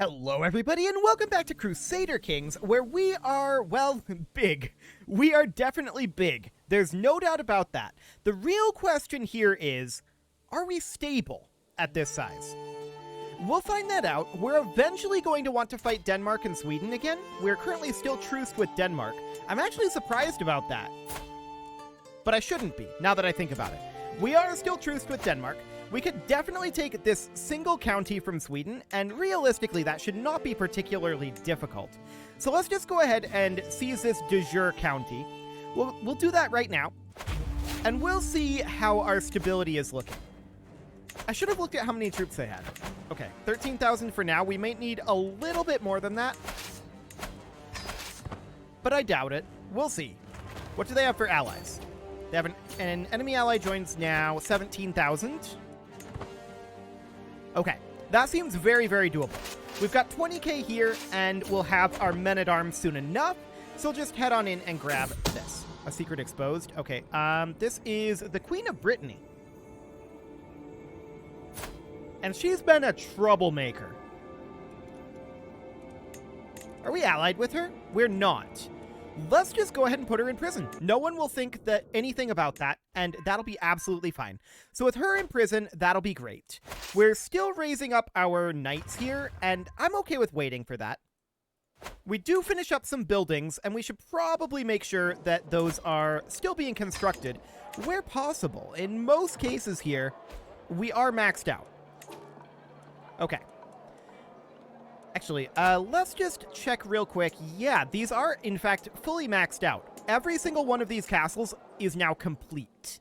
Hello everybody and welcome back to Crusader Kings, where we are, well, big. We are definitely big. There's no doubt about that. The real question here is, are we stable at this size? We'll find that out. We're eventually going to want to fight Denmark and Sweden again. We're currently still truced with Denmark. I'm actually surprised about that. But I shouldn't be, now that I think about it. We are still truced with Denmark. We could definitely take this single county from Sweden, and realistically that should not be particularly difficult. So let's just go ahead and seize this de jure county. We'll do that right now, and we'll see how our stability is looking. I should have looked at how many troops they had. Okay, 13,000 for now. We might need a little bit more than that, but I doubt it. We'll see. What do they have for allies? They have an enemy ally joins now, 17,000. Okay, that seems very, very doable. We've got 20k here, and we'll have our men-at-arms soon enough, so we'll just head on in and grab this. A secret exposed. Okay, this is the Queen of Brittany. And she's been a troublemaker. Are we allied with her? We're not. Let's just go ahead and put her in prison. No one will think that anything about that, and that'll be absolutely fine. So with her in prison, that'll be great. We're still raising up our knights here, and I'm okay with waiting for that. We do finish up some buildings, and we should probably make sure that those are still being constructed where possible. In most cases here, we are maxed out. Okay. Actually, let's just check real quick. Yeah, these are, in fact, fully maxed out. Every single one of these castles is now complete.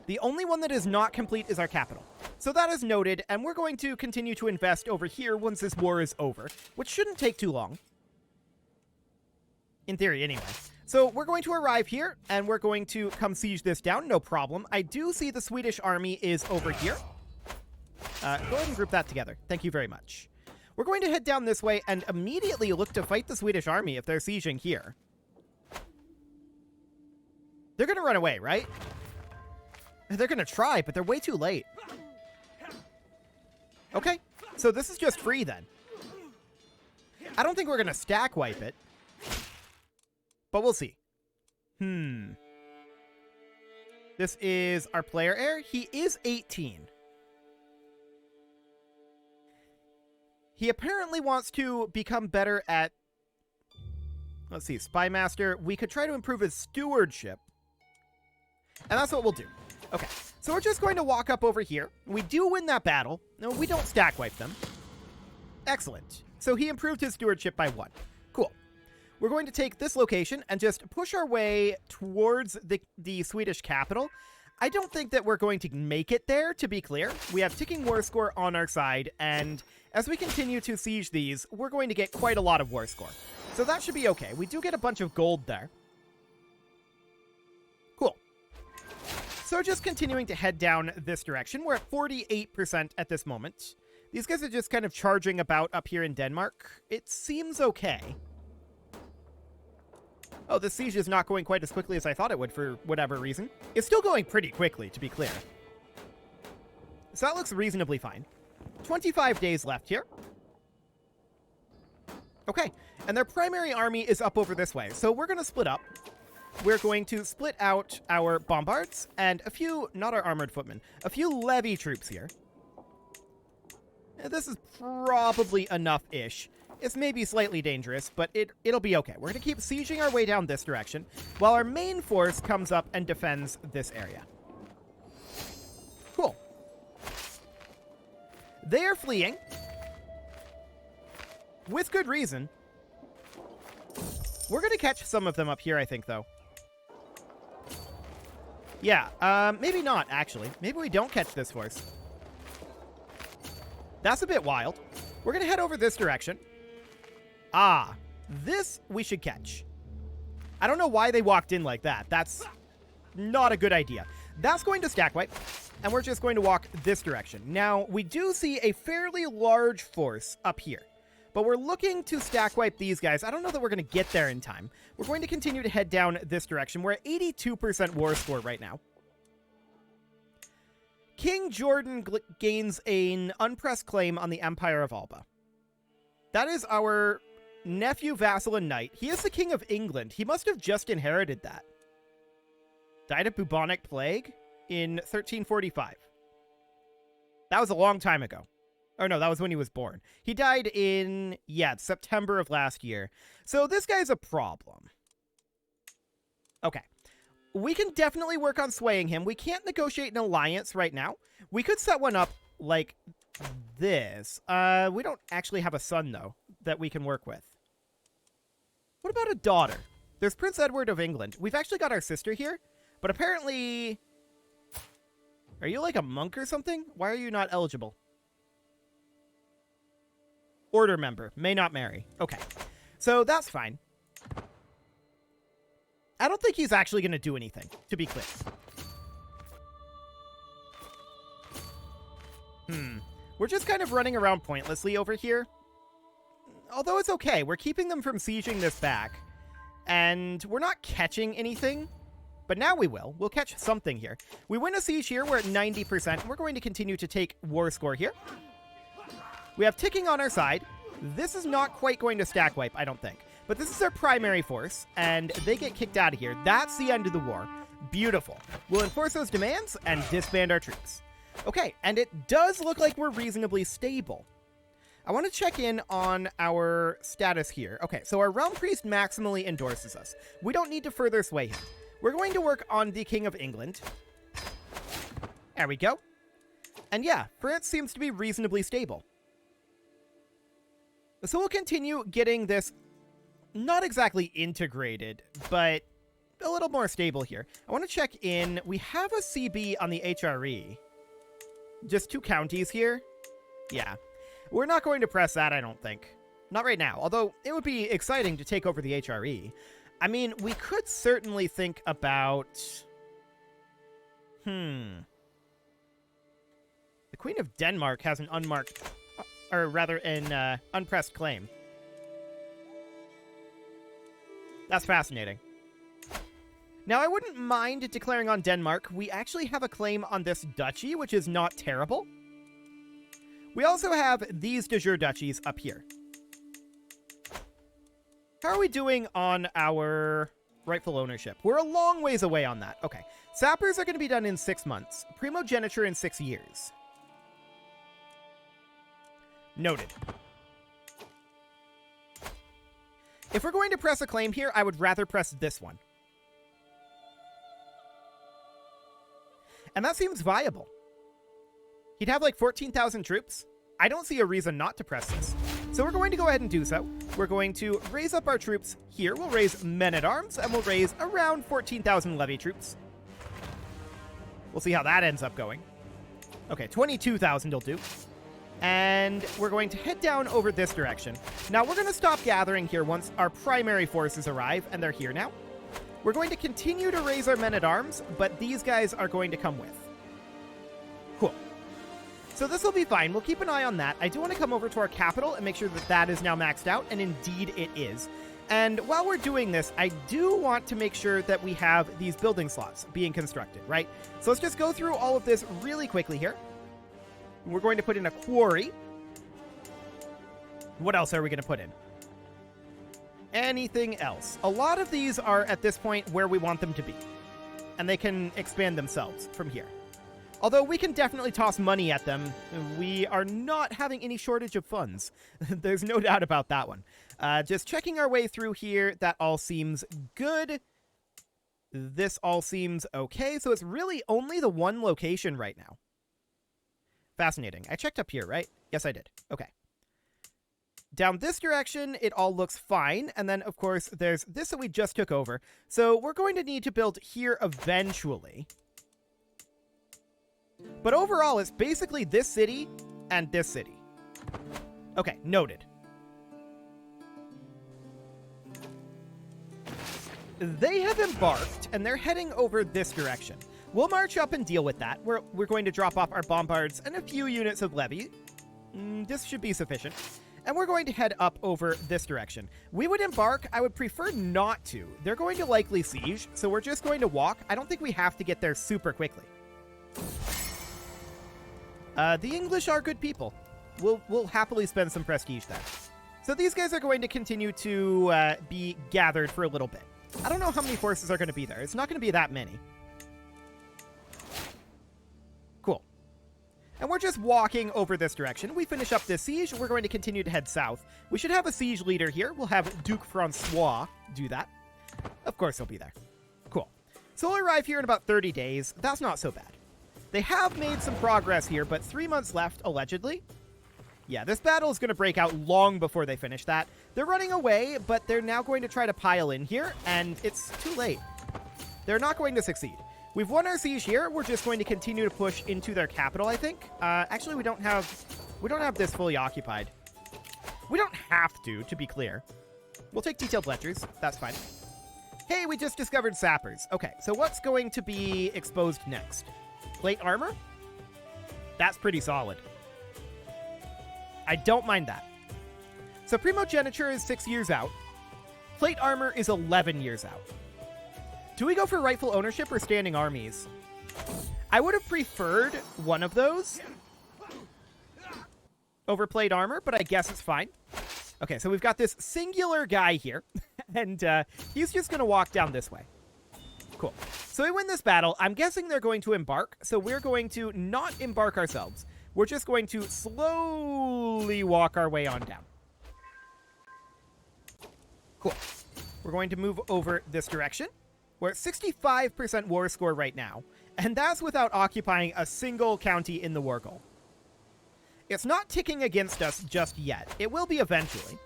The only one that is not complete is our capital. So that is noted, and we're going to continue to invest over here once this war is over, which shouldn't take too long. In theory, anyway. So we're going to arrive here, and we're going to come siege this down, no problem. I do see the Swedish army is over here. Go ahead and group that together. Thank you very much. We're going to head down this way and immediately look to fight the Swedish army if they're sieging here. They're going to run away, right? They're going to try, but they're way too late. Okay, so this is just free then. I don't think we're going to stack wipe it, but we'll see. This is our player heir. He is 18. He apparently wants to become better at, let's see, Spy Master. We could try to improve his stewardship. And that's what we'll do. Okay, so we're just going to walk up over here. We do win that battle. No, we don't stack wipe them. Excellent. So he improved his stewardship by 1. Cool. We're going to take this location and just push our way towards the Swedish capital. I don't think that we're going to make it there, to be clear. We have ticking war score on our side, and as we continue to siege these, we're going to get quite a lot of war score. So that should be okay. We do get a bunch of gold there. Cool. So just continuing to head down this direction. We're at 48% at this moment. These guys are just kind of charging about up here in Denmark. It seems okay. Oh, this siege is not going quite as quickly as I thought it would for whatever reason. It's still going pretty quickly, to be clear. So that looks reasonably fine. 25 days left here. Okay, and their primary army is up over this way. So we're going to split up. We're going to split out our bombards and a few, not our armored footmen, a few levy troops here. This is probably enough-ish. It's maybe slightly dangerous, but it'll be okay. We're going to keep sieging our way down this direction, while our main force comes up and defends this area. Cool. They are fleeing. With good reason. We're going to catch some of them up here, I think, though. Yeah, maybe not, actually. Maybe we don't catch this force. That's a bit wild. We're going to head over this direction. Ah, this we should catch. I don't know why they walked in like that. That's not a good idea. That's going to stack wipe, and we're just going to walk this direction. Now, we do see a fairly large force up here, but we're looking to stack wipe these guys. I don't know that we're going to get there in time. We're going to continue to head down this direction. We're at 82% war score right now. King Jordan gains an unpressed claim on the Empire of Alba. That is our nephew, vassal, and knight. He is the King of England. He must have just inherited that. Died of bubonic plague in 1345. That was a long time ago. Or no, that was when he was born. He died in, September of last year. So this guy's a problem. Okay. We can definitely work on swaying him. We can't negotiate an alliance right now. We could set one up like this. We don't actually have a son, though, that we can work with. What about a daughter? There's Prince Edward of England. We've actually got our sister here, but apparently... Are you like a monk or something? Why are you not eligible? Order member. May not marry. Okay. So that's fine. I don't think he's actually going to do anything, to be clear. We're just kind of running around pointlessly over here. Although it's okay. We're keeping them from sieging this back. And we're not catching anything. But now we will. We'll catch something here. We win a siege here. We're at 90%. We're going to continue to take war score here. We have ticking on our side. This is not quite going to stack wipe, I don't think. But this is our primary force, and they get kicked out of here. That's the end of the war. Beautiful. We'll enforce those demands and disband our troops. Okay, and it does look like we're reasonably stable. I want to check in on our status here. Okay, so our realm priest maximally endorses us. We don't need to further sway him. We're going to work on the King of England. There we go. And yeah, France seems to be reasonably stable. So we'll continue getting this not exactly integrated, but a little more stable here. I want to check in. We have a CB on the HRE. Just 2 counties here. Yeah. We're not going to press that, I don't think. Not right now, although it would be exciting to take over the HRE. I mean, we could certainly think about... The Queen of Denmark has an unmarked... or rather, an unpressed claim. That's fascinating. Now, I wouldn't mind declaring on Denmark. We actually have a claim on this duchy, which is not terrible. We also have these de jure duchies up here. How are we doing on our rightful ownership? We're a long ways away on that. Okay. Sappers are going to be done in 6 months. Primogeniture in 6 years. Noted. If we're going to press a claim here, I would rather press this one. And that seems viable. He'd have like 14,000 troops. I don't see a reason not to press this. So we're going to go ahead and do so. We're going to raise up our troops here. We'll raise men-at-arms, and we'll raise around 14,000 levy troops. We'll see how that ends up going. Okay, 22,000 will do. And we're going to head down over this direction. Now, we're going to stop gathering here once our primary forces arrive, and they're here now. We're going to continue to raise our men-at-arms, but these guys are going to come with. Cool. So this will be fine. We'll keep an eye on that. I do want to come over to our capital and make sure that that is now maxed out, and indeed it is. And while we're doing this, I do want to make sure that we have these building slots being constructed, right? So let's just go through all of this really quickly here. We're going to put in a quarry. What else are we going to put in? Anything else? A lot of these are at this point where we want them to be. And they can expand themselves from here. Although we can definitely toss money at them. We are not having any shortage of funds. There's no doubt about that one. Just checking our way through here. That all seems good. This all seems okay. So it's really only the one location right now. Fascinating. I checked up here, right? Yes, I did. Okay. Down this direction, it all looks fine. And then, of course, there's this that we just took over. So we're going to need to build here eventually. But overall, it's basically this city and this city. Okay, noted. They have embarked, and they're heading over this direction. We'll march up and deal with that. We're going to drop off our bombards and a few units of levy. This should be sufficient. And we're going to head up over this direction. We would embark. I would prefer not to. They're going to likely siege, so we're just going to walk. I don't think we have to get there super quickly. The English are good people. We'll happily spend some prestige there. So these guys are going to continue to be gathered for a little bit. I don't know how many forces are going to be there. It's not going to be that many. Cool. And we're just walking over this direction. We finish up this siege. We're going to continue to head south. We should have a siege leader here. We'll have Duke Francois do that. Of course he'll be there. Cool. So we'll arrive here in about 30 days. That's not so bad. They have made some progress here, but 3 months left, allegedly. Yeah, this battle is going to break out long before they finish that. They're running away, but they're now going to try to pile in here, and it's too late. They're not going to succeed. We've won our siege here. We're just going to continue to push into their capital, I think. Actually, we don't have this fully occupied. We don't have to be clear. We'll take detailed ledgers. That's fine. Hey, we just discovered sappers. Okay, so what's going to be exposed next? Plate armor? That's pretty solid. I don't mind that. So primogeniture is 6 years out. Plate armor is 11 years out. Do we go for rightful ownership or standing armies? I would have preferred one of those over plate armor, but I guess it's fine. Okay, so we've got this singular guy here, and he's just going to walk down this way. Cool. So we win this battle. I'm guessing they're going to embark, so we're going to not embark ourselves. We're just going to slowly walk our way on down. Cool. We're going to move over this direction. We're at 65% war score right now, and that's without occupying a single county in the war goal. It's not ticking against us just yet. It will be eventually.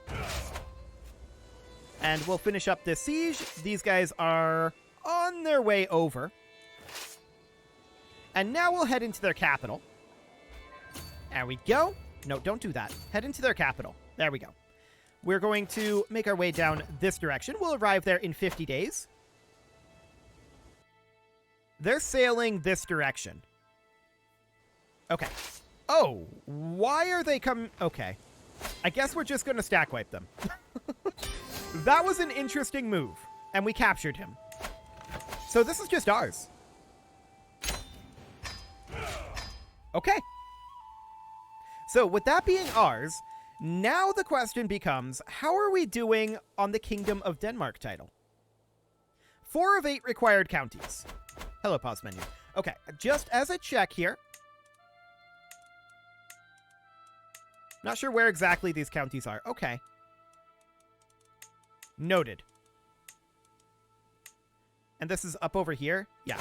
And we'll finish up this siege. These guys are on their way over. And now we'll head into their capital. There we go. No, don't do that. Head into their capital. There we go. We're going to make our way down this direction. We'll arrive there in 50 days. They're sailing this direction. Okay. Oh, why are they coming? Okay. I guess we're just going to stack wipe them. That was an interesting move, and we captured him. So this is just ours. Okay. So with that being ours, now the question becomes, how are we doing on the Kingdom of Denmark title? 4 of 8 required counties. Hello, pause menu. Okay, just as a check here. Not sure where exactly these counties are. Okay. Noted. And this is up over here? Yeah.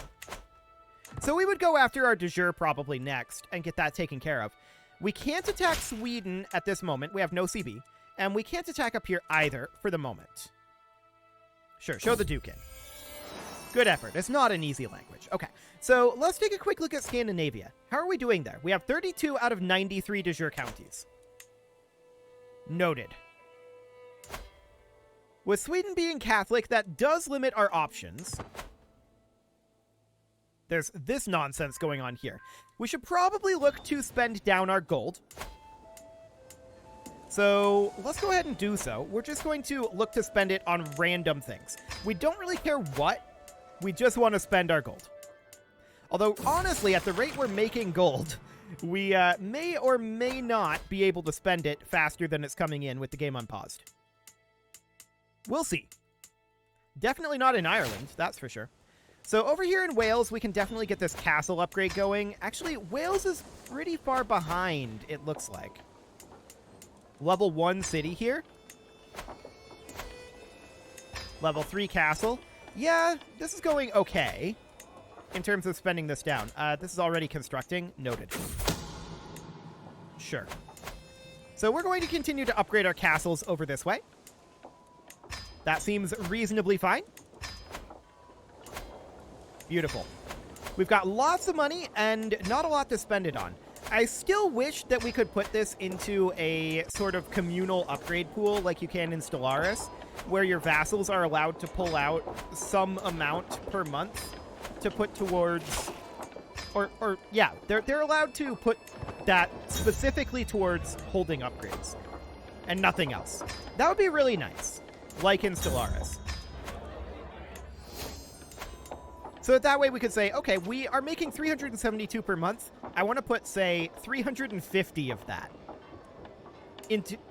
So we would go after our de jure probably next and get that taken care of. We can't attack Sweden at this moment. We have no CB. And we can't attack up here either for the moment. Sure, show the Duke in. Good effort. It's not an easy language. Okay, so let's take a quick look at Scandinavia. How are we doing there? We have 32 out of 93 de jure counties. Noted. With Sweden being Catholic, that does limit our options. There's this nonsense going on here. We should probably look to spend down our gold. So let's go ahead and do so. We're just going to look to spend it on random things. We don't really care what. We just want to spend our gold. Although, honestly, at the rate we're making gold, we may or may not be able to spend it faster than it's coming in with the game unpaused. We'll see. Definitely not in Ireland, that's for sure. So over here in Wales, we can definitely get this castle upgrade going. Actually, Wales is pretty far behind, it looks like. Level 1 city here. Level 3 castle. Yeah, this is going okay in terms of spending this down. This is already constructing. Noted. Sure. So we're going to continue to upgrade our castles over this way. That seems reasonably fine. Beautiful. We've got lots of money and not a lot to spend it on. I still wish that we could put this into a sort of communal upgrade pool like you can in Stellaris, where your vassals are allowed to pull out some amount per month to put towards... Or yeah, they're allowed to put that specifically towards holding upgrades and nothing else. That would be really nice, like in Stellaris. So that way we could say, okay, we are making 372 per month. I want to put, say, 350 of that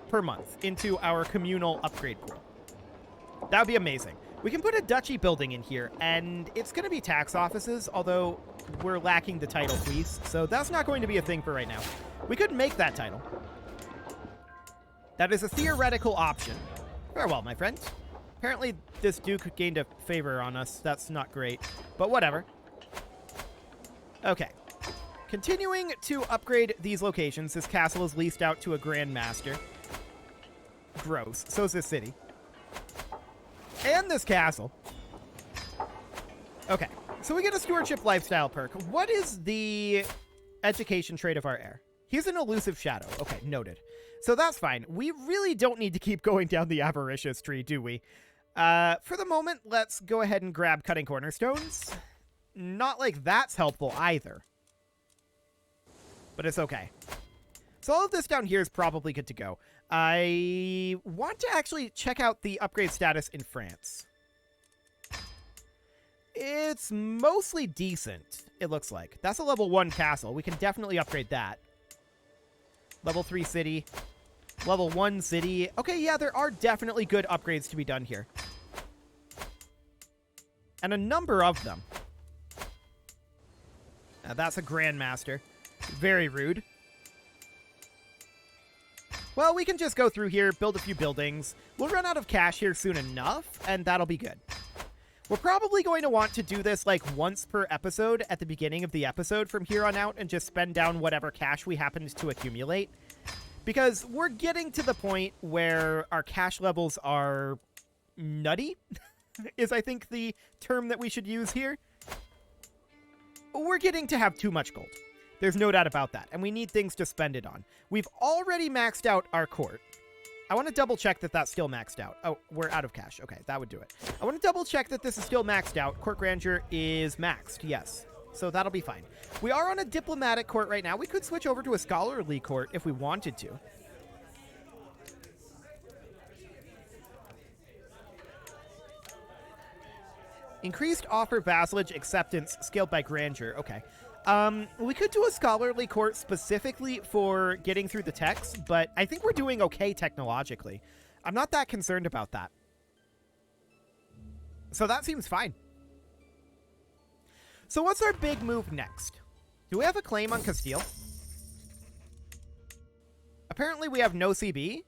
per month into our communal upgrade pool. That would be amazing. We can put a duchy building in here, and it's going to be tax offices, although we're lacking the title fleece, so that's not going to be a thing for right now. We could make that title. That is a theoretical option. Farewell, my friend. Apparently, this duke gained a favor on us. That's not great, but whatever. Okay. Continuing to upgrade these locations, this castle is leased out to a Grand Master. Gross. So is this city. And this castle. Okay. So we get a stewardship lifestyle perk. What is the education trait of our heir? He's an elusive shadow. Okay, noted. So that's fine. We really don't need to keep going down the avaricious tree, do we? For the moment, let's go ahead and grab cutting cornerstones. Not like that's helpful either. But it's okay. So all of this down here is probably good to go. I want to actually check out the upgrade status in France. It's mostly decent, it looks like. That's a level 1 castle. We can definitely upgrade that. Level 3 city. Level 1 city. Okay, yeah, there are definitely good upgrades to be done here. And a number of them. Now, that's a Grandmaster. Very rude. Well, we can just go through here, build a few buildings. We'll run out of cash here soon enough, and that'll be good. We're probably going to want to do this like once per episode at the beginning of the episode from here on out and just spend down whatever cash we happen to accumulate. Because we're getting to the point where our cash levels are nutty, is I think the term that we should use here. We're getting to have too much gold. There's no doubt about that, and we need things to spend it on. We've already maxed out our court. I want to double check that that's still maxed out. Oh, we're out of cash. Okay, that would do it. I want to double check that this is still maxed out. Court grandeur is maxed, yes. So that'll be fine. We are on a diplomatic court right now. We could switch over to a scholarly court if we wanted to. Increased offer vassalage acceptance scaled by grandeur. Okay. We could do a scholarly court specifically for getting through the text, but I think we're doing okay technologically. I'm not that concerned about that. So that seems fine. So what's our big move next? Do we have a claim on Castile? Apparently we have no CB,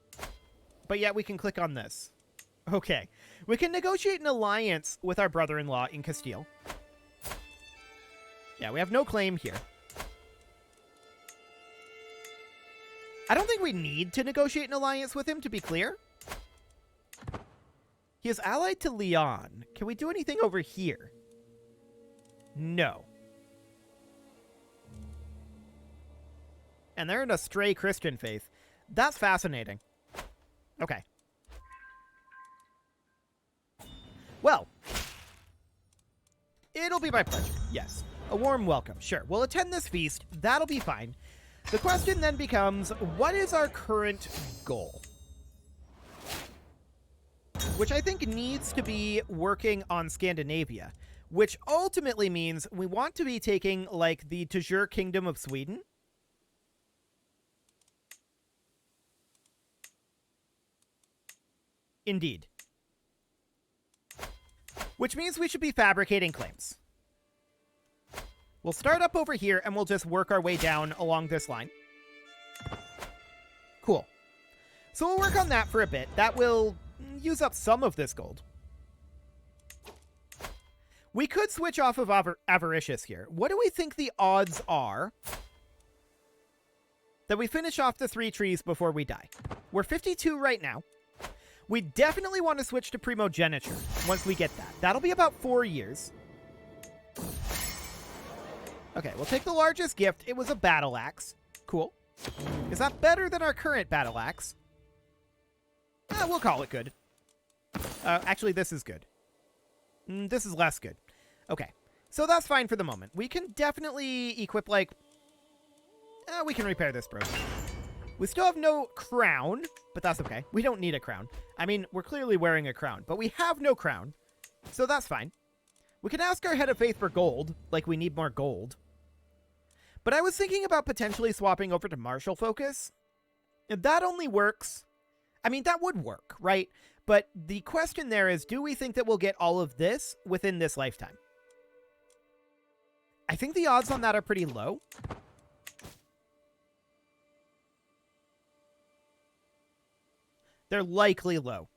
but yet we can click on this. Okay. We can negotiate an alliance with our brother-in-law in Castile. Yeah, we have no claim here. I don't think we need to negotiate an alliance with him, to be clear. He is allied to Leon. Can we do anything over here? No. And they're in a stray Christian faith. That's fascinating. Okay. Well, it'll be my pleasure, yes. A warm welcome, sure. We'll attend this feast. That'll be fine. The question then becomes, what is our current goal? Which I think needs to be working on Scandinavia, which ultimately means we want to be taking, like, the Tajur Kingdom of Sweden. Indeed. Which means we should be fabricating claims. We'll start up over here, and we'll just work our way down along this line. Cool. So we'll work on that for a bit. That will use up some of this gold. We could switch off of Avaricious here. What do we think the odds are that we finish off the 3 trees before we die? We're 52 right now. We definitely want to switch to Primogeniture once we get that. That'll be about 4 years. Okay, we'll take the largest gift. It was a battle axe. Cool. Is that better than our current battle axe? We'll call it good. Actually, this is good. This is less good. Okay, so that's fine for the moment. We can definitely equip, like... we can repair this, bro. We still have no crown, but that's okay. We don't need a crown. I mean, we're clearly wearing a crown, but we have no crown, so that's fine. We can ask our head of faith for gold, like we need more gold. But I was thinking about potentially swapping over to martial focus. If that only works, I mean, that would work, right? But the question there is, do we think that we'll get all of this within this lifetime? I think the odds on that are pretty low. They're likely low.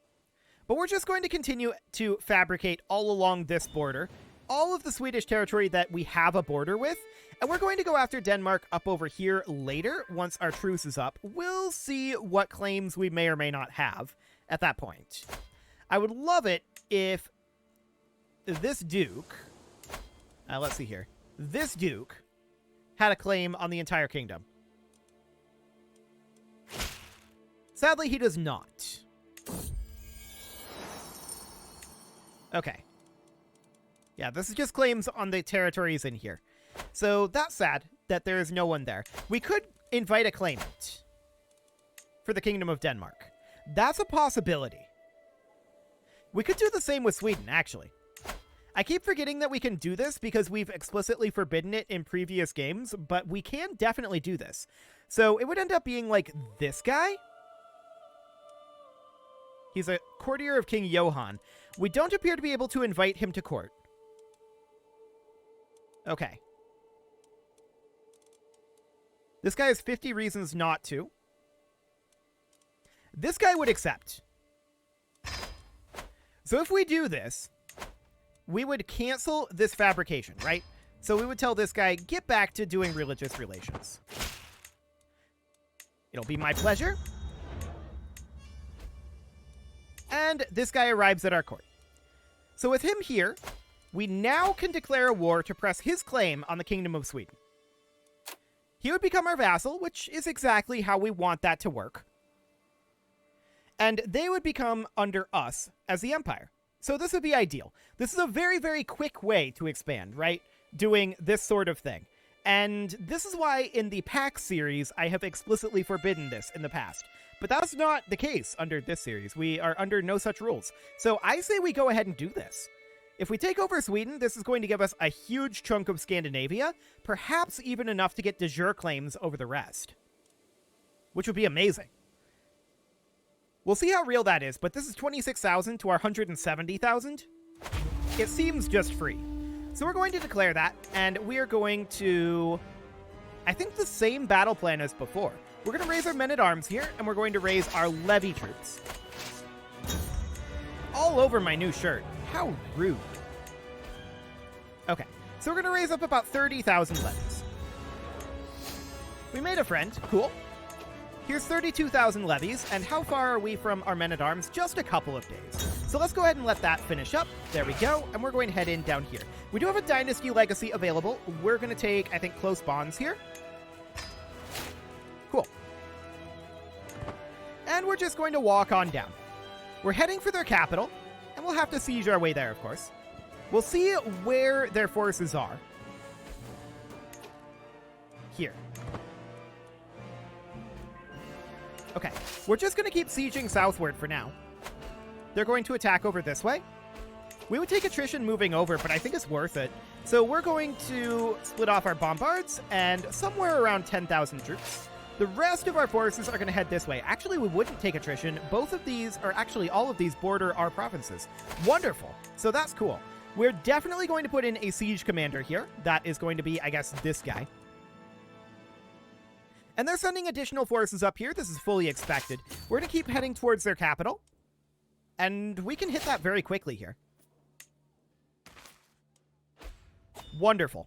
But we're just going to continue to fabricate all along this border, all of the Swedish territory that we have a border with, and we're going to go after Denmark up over here later once our truce is up. We'll see what claims we may or may not have at that point. I would love it if this duke, let's see here, this duke had a claim on the entire kingdom. Sadly, he does not. Okay. Yeah, this is just claims on the territories in here. So that's sad that there is no one there. We could invite a claimant for the Kingdom of Denmark. That's a possibility. We could do the same with Sweden, actually. I keep forgetting that we can do this because we've explicitly forbidden it in previous games, but we can definitely do this. So it would end up being like this guy. He's a courtier of King Johan. We don't appear to be able to invite him to court. Okay. This guy has 50 reasons not to. This guy would accept. So if we do this, we would cancel this fabrication, right? So we would tell this guy, get back to doing religious relations. It'll be my pleasure. And this guy arrives at our court. So with him here, we now can declare a war to press his claim on the Kingdom of Sweden. He would become our vassal, which is exactly how we want that to work. And they would become under us as the empire. So this would be ideal. This is a very, very quick way to expand, right? Doing this sort of thing. And this is why in the PAX series, I have explicitly forbidden this in the past. But that's not the case under this series. We are under no such rules. So I say we go ahead and do this. If we take over Sweden, this is going to give us a huge chunk of Scandinavia, perhaps even enough to get de jure claims over the rest, which would be amazing. We'll see how real that is, but this is 26,000 to our 170,000. It seems just free. So we're going to declare that, and we are going to, I think, the same battle plan as before. We're going to raise our men-at-arms here, and we're going to raise our levy troops. All over my new shirt. How rude. Okay, so we're going to raise up about 30,000 levies. We made a friend. Cool. Here's 32,000 levies, and how far are we from our men-at-arms? Just a couple of days. So let's go ahead and let that finish up. There we go, and we're going to head in down here. We do have a dynasty legacy available. We're going to take, I think, close bonds here. Cool. And we're just going to walk on down. We're heading for their capital, and we'll have to siege our way there, of course. We'll see where their forces are. Here. Okay, we're just going to keep sieging southward for now. They're going to attack over this way. We would take attrition moving over, but I think it's worth it. So we're going to split off our bombards and somewhere around 10,000 troops. The rest of our forces are going to head this way. Actually, we wouldn't take attrition. Both of these, or actually all of these, border our provinces. Wonderful. So that's cool. We're definitely going to put in a siege commander here. That is going to be, I guess, this guy. And they're sending additional forces up here. This is fully expected. We're going to keep heading towards their capital. And we can hit that very quickly here. Wonderful.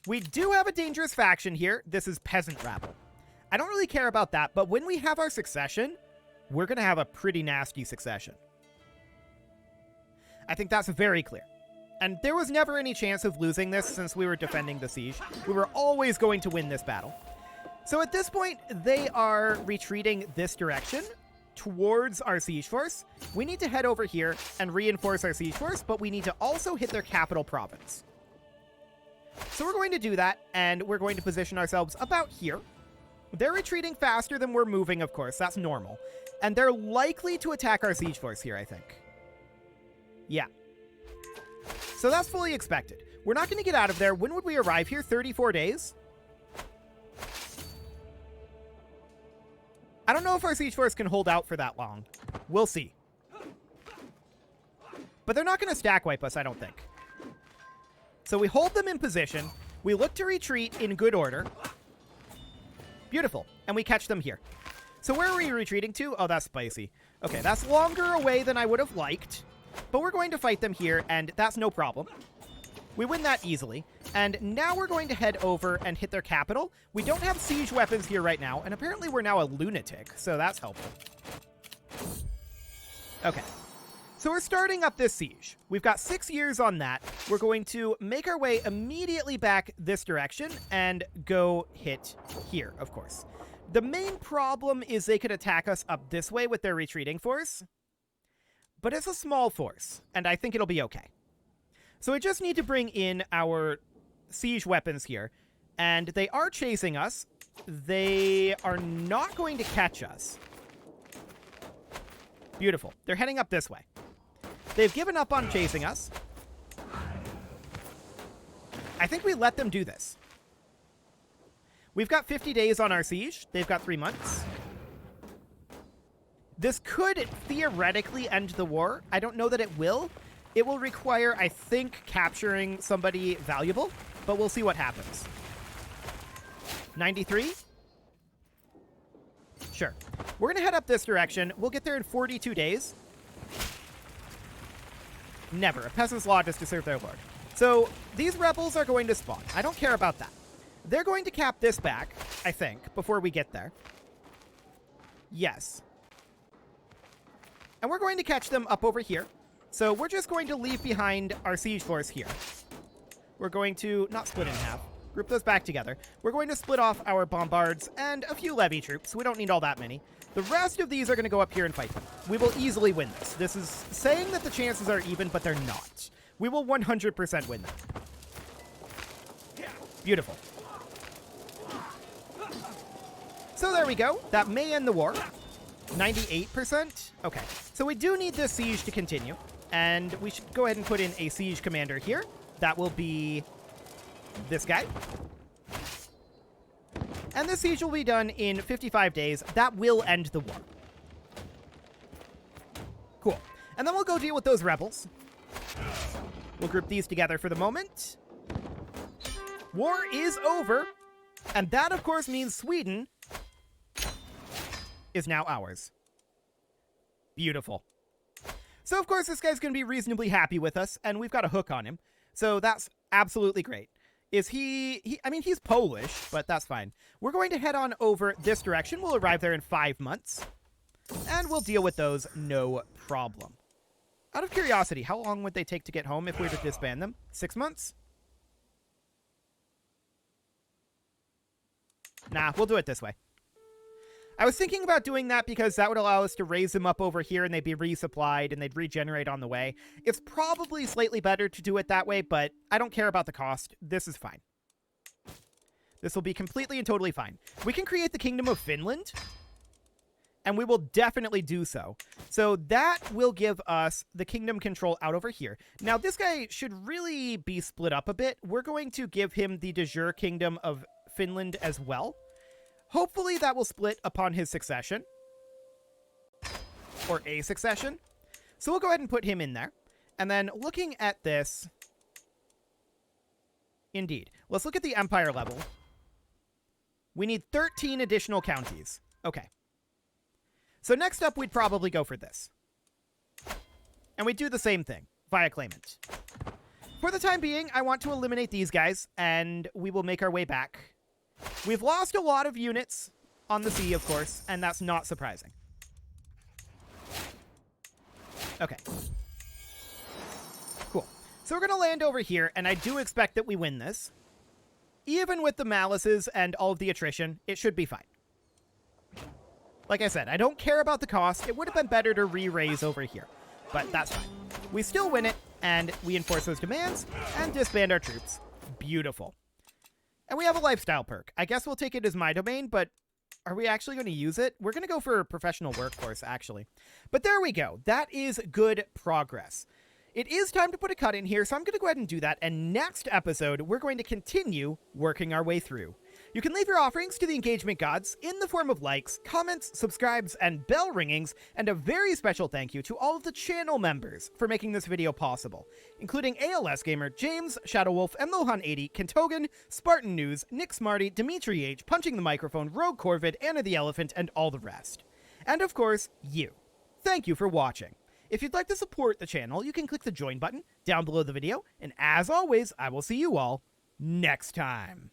We do have a dangerous faction here. This is peasant rabble. I don't really care about that, but when we have our succession, we're going to have a pretty nasty succession. I think that's very clear. And there was never any chance of losing this since we were defending the siege. We were always going to win this battle. So at this point, they are retreating this direction towards our siege force. We need to head over here and reinforce our siege force, but we need to also hit their capital province. So we're going to do that, and we're going to position ourselves about here. They're retreating faster than we're moving, of course. That's normal. And they're likely to attack our siege force here, I think. Yeah. So that's fully expected. We're not going to get out of there. When would we arrive here? 34 days? I don't know if our siege force can hold out for that long. We'll see. But they're not going to stack wipe us, I don't think. So we hold them in position. We look to retreat in good order. Beautiful. And we catch them here. So where are we retreating to? Oh, that's spicy. Okay, that's longer away than I would have liked. But we're going to fight them here, and that's no problem. We win that easily. And now we're going to head over and hit their capital. We don't have siege weapons here right now, and apparently we're now a lunatic, so that's helpful. Okay. So we're starting up this siege. We've got 6 years on that. We're going to make our way immediately back this direction and go hit here, of course. The main problem is they could attack us up this way with their retreating force. But it's a small force, and I think it'll be okay. So we just need to bring in our siege weapons here. And they are chasing us. They are not going to catch us. Beautiful. They're heading up this way. They've given up on chasing us. I think we let them do this. We've got 50 days on our siege. They've got 3 months. This could theoretically end the war. I don't know that it will. It will require, I think, capturing somebody valuable, but we'll see what happens. 93? Sure. We're going to head up this direction. We'll get there in 42 days. Never. A peasant's law is to serve their lord. So these rebels are going to spawn. I don't care about that. They're going to cap this back, I think, before we get there. Yes. And we're going to catch them up over here. So we're just going to leave behind our siege force here. We're going to not split in half. Group those back together. We're going to split off our bombards and a few levy troops. We don't need all that many. The rest of these are going to go up here and fight them. We will easily win this. This is saying that the chances are even, but they're not. We will 100% win them. Beautiful. So there we go. That may end the war. 98%? Okay. So we do need this siege to continue. And we should go ahead and put in a siege commander here. That will be this guy. And the siege will be done in 55 days. That will end the war. Cool. And then we'll go deal with those rebels. We'll group these together for the moment. War is over. And that, of course, means Sweden is now ours. Beautiful. So, of course, this guy's going to be reasonably happy with us, and we've got a hook on him. So that's absolutely great. Is I mean, he's Polish, but that's fine. We're going to head on over this direction. We'll arrive there in 5 months, and we'll deal with those no problem. Out of curiosity, how long would they take to get home if we were to disband them? 6 months? Nah, we'll do it this way. I was thinking about doing that because that would allow us to raise them up over here and they'd be resupplied and they'd regenerate on the way. It's probably slightly better to do it that way, but I don't care about the cost. This is fine. This will be completely and totally fine. We can create the Kingdom of Finland, and we will definitely do so. So that will give us the kingdom control out over here. Now, this guy should really be split up a bit. We're going to give him the de jure Kingdom of Finland as well. Hopefully that will split upon his succession. Or a succession. So we'll go ahead and put him in there. And then looking at this... Indeed. Let's look at the empire level. We need 13 additional counties. Okay. So next up, we'd probably go for this. And we'd do the same thing via claimant. For the time being, I want to eliminate these guys, and we will make our way back. We've lost a lot of units on the sea, of course, and that's not surprising. Okay. Cool. So we're going to land over here, and I do expect that we win this. Even with the malices and all of the attrition, it should be fine. Like I said, I don't care about the cost. It would have been better to re-raise over here, but that's fine. We still win it, and we enforce those demands and disband our troops. Beautiful. And we have a lifestyle perk. I guess we'll take it as my domain, but are we actually going to use it? We're going to go for a professional workforce, actually. But there we go. That is good progress. It is time to put a cut in here, so I'm going to go ahead and do that, and next episode, we're going to continue working our way through. You can leave your offerings to the engagement gods in the form of likes, comments, subscribes, and bell ringings, and a very special thank you to all of the channel members for making this video possible, including ALS Gamer, James, Shadowwolf, Lohan80, Kentogan, Spartan News, Nick Smarty, Dimitri H, Punching the Microphone, Rogue Corvid, Anna the Elephant, and all the rest. And of course, you. Thank you for watching. If you'd like to support the channel, you can click the join button down below the video, and as always, I will see you all next time.